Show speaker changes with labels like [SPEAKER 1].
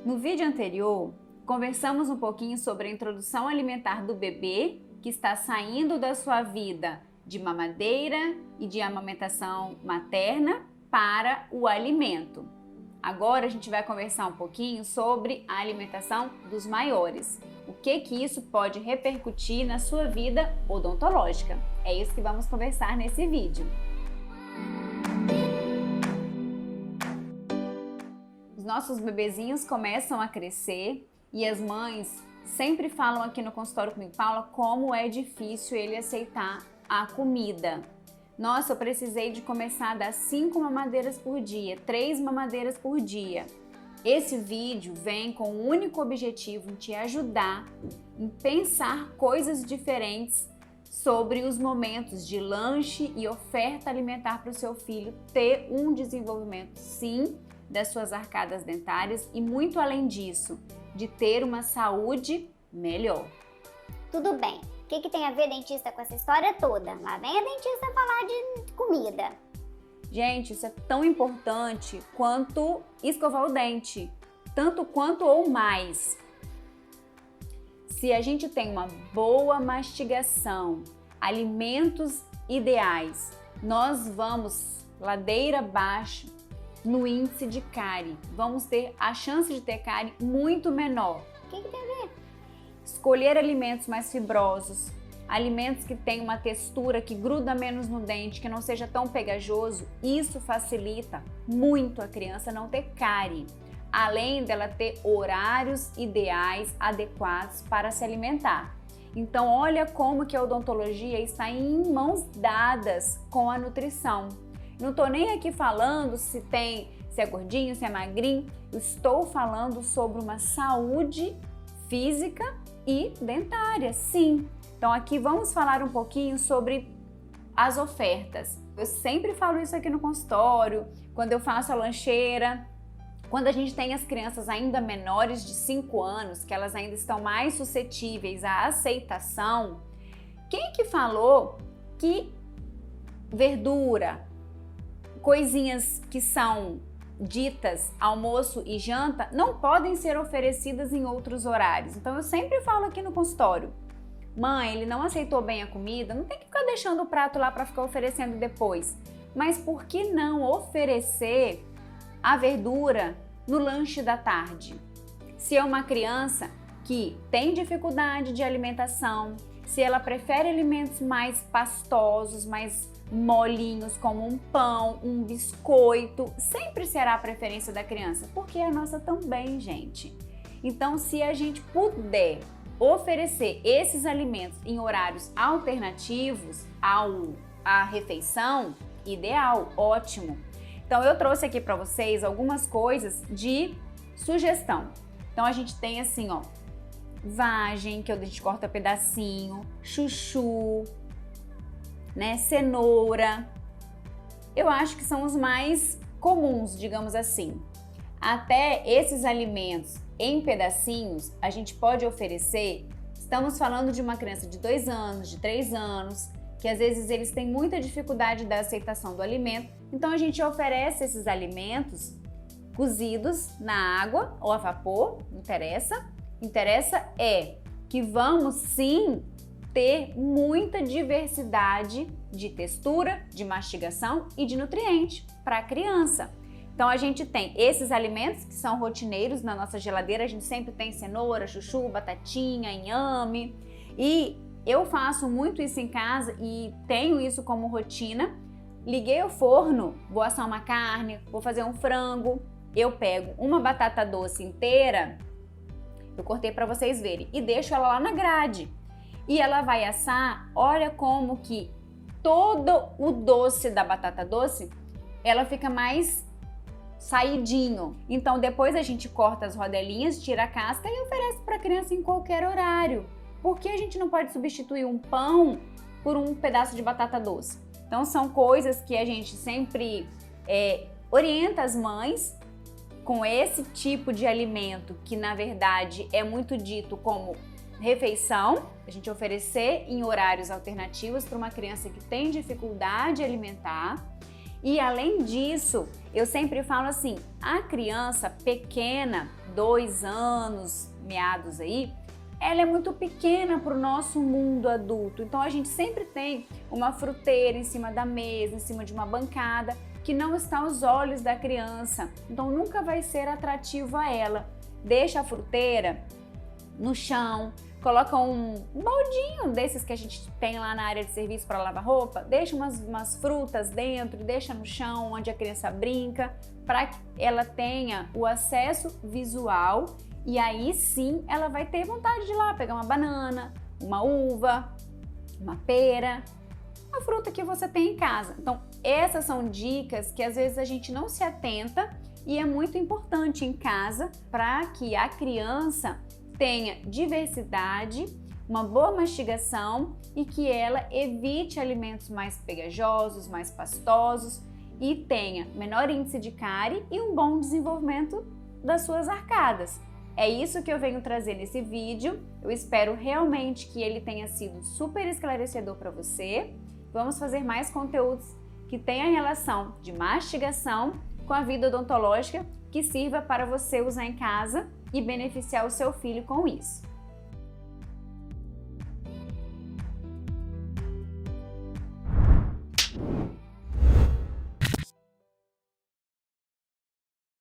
[SPEAKER 1] No vídeo anterior, conversamos um pouquinho sobre a introdução alimentar do bebê que está saindo da sua vida de mamadeira e de amamentação materna para o alimento. Agora a gente vai conversar um pouquinho sobre a alimentação dos maiores. O que isso pode repercutir na sua vida odontológica? É isso que vamos conversar nesse vídeo. Os nossos bebezinhos começam a crescer e as mães sempre falam aqui no consultório comigo, Paula, como é difícil ele aceitar a comida. Nossa, eu precisei de começar a dar 5 mamadeiras por dia, 3 mamadeiras por dia. Esse vídeo vem com o único objetivo de te ajudar em pensar coisas diferentes sobre os momentos de lanche e oferta alimentar para o seu filho ter um desenvolvimento, sim, das suas arcadas dentárias e muito além disso, de ter uma saúde melhor.
[SPEAKER 2] Tudo bem, o que tem a ver dentista com essa história toda? Lá vem a dentista falar de comida.
[SPEAKER 1] Gente, isso é tão importante quanto escovar o dente, tanto quanto ou mais. Se a gente tem uma boa mastigação, alimentos ideais, nós vamos ladeira abaixo no índice de cárie. Vamos ter a chance de ter cárie muito menor.
[SPEAKER 2] O que tem a ver?
[SPEAKER 1] Escolher alimentos mais fibrosos, alimentos que tenham uma textura que gruda menos no dente, que não seja tão pegajoso, isso facilita muito a criança não ter cárie, além dela ter horários ideais, adequados para se alimentar. Então olha como que a odontologia está em mãos dadas com a nutrição. Não estou nem aqui falando se é gordinho, se é magrinho, eu estou falando sobre uma saúde física e dentária, sim. Então aqui vamos falar um pouquinho sobre as ofertas. Eu sempre falo isso aqui no consultório, quando eu faço a lancheira, quando a gente tem as crianças ainda menores de 5 anos, que elas ainda estão mais suscetíveis à aceitação. Quem que falou que verdura, coisinhas que são ditas almoço e janta não podem ser oferecidas em outros horários? Então eu sempre falo aqui no consultório, mãe, ele não aceitou bem a comida, não tem que ficar deixando o prato lá para ficar oferecendo depois. Mas por que não oferecer a verdura no lanche da tarde? Se é uma criança que tem dificuldade de alimentação, se ela prefere alimentos mais pastosos, mais molinhos, como um pão, um biscoito, sempre será a preferência da criança, porque é a nossa também, gente. Então, se a gente puder oferecer esses alimentos em horários alternativos à refeição, ideal, ótimo. Então, eu trouxe aqui para vocês algumas coisas de sugestão. Então, a gente tem assim, ó, vagem, que a gente corta pedacinho, chuchu, né, cenoura. Eu acho que são os mais comuns, digamos assim. Até esses alimentos em pedacinhos a gente pode oferecer. Estamos falando de uma criança de 2 anos, de 3 anos, que às vezes eles têm muita dificuldade da aceitação do alimento. Então a gente oferece esses alimentos cozidos na água ou a vapor, não interessa. Interessa é que vamos sim ter muita diversidade de textura, de mastigação e de nutriente para a criança. Então a gente tem esses alimentos que são rotineiros na nossa geladeira, a gente sempre tem cenoura, chuchu, batatinha, inhame, e eu faço muito isso em casa e tenho isso como rotina. Liguei o forno, vou assar uma carne, vou fazer um frango, eu pego uma batata doce inteira, eu cortei para vocês verem, e deixo ela lá na grade. E ela vai assar, olha como que todo o doce da batata doce, ela fica mais saidinho. Então depois a gente corta as rodelinhas, tira a casca e oferece para a criança em qualquer horário. Por que a gente não pode substituir um pão por um pedaço de batata doce? Então são coisas que a gente sempre orienta as mães com esse tipo de alimento que na verdade é muito dito como refeição, a gente oferecer em horários alternativos para uma criança que tem dificuldade alimentar E além disso, eu sempre falo assim, a criança pequena, 2 anos, meados aí, ela é muito pequena para o nosso mundo adulto. Então a gente sempre tem uma fruteira em cima da mesa, em cima de uma bancada, que não está aos olhos da criança. Então nunca vai ser atrativo a ela. Deixa a fruteira no chão, coloca um baldinho desses que a gente tem lá na área de serviço para lavar roupa, deixa umas frutas dentro, deixa no chão onde a criança brinca, para que ela tenha o acesso visual e aí sim ela vai ter vontade de ir lá pegar uma banana, uma uva, uma pera, a fruta que você tem em casa. Então essas são dicas que às vezes a gente não se atenta e é muito importante em casa para que a criança tenha diversidade, uma boa mastigação e que ela evite alimentos mais pegajosos, mais pastosos e tenha menor índice de cárie e um bom desenvolvimento das suas arcadas. É isso que eu venho trazer nesse vídeo. Eu espero realmente que ele tenha sido super esclarecedor para você. Vamos fazer mais conteúdos que tenham relação de mastigação com a vida odontológica que sirva para você usar em casa e beneficiar o seu filho com isso.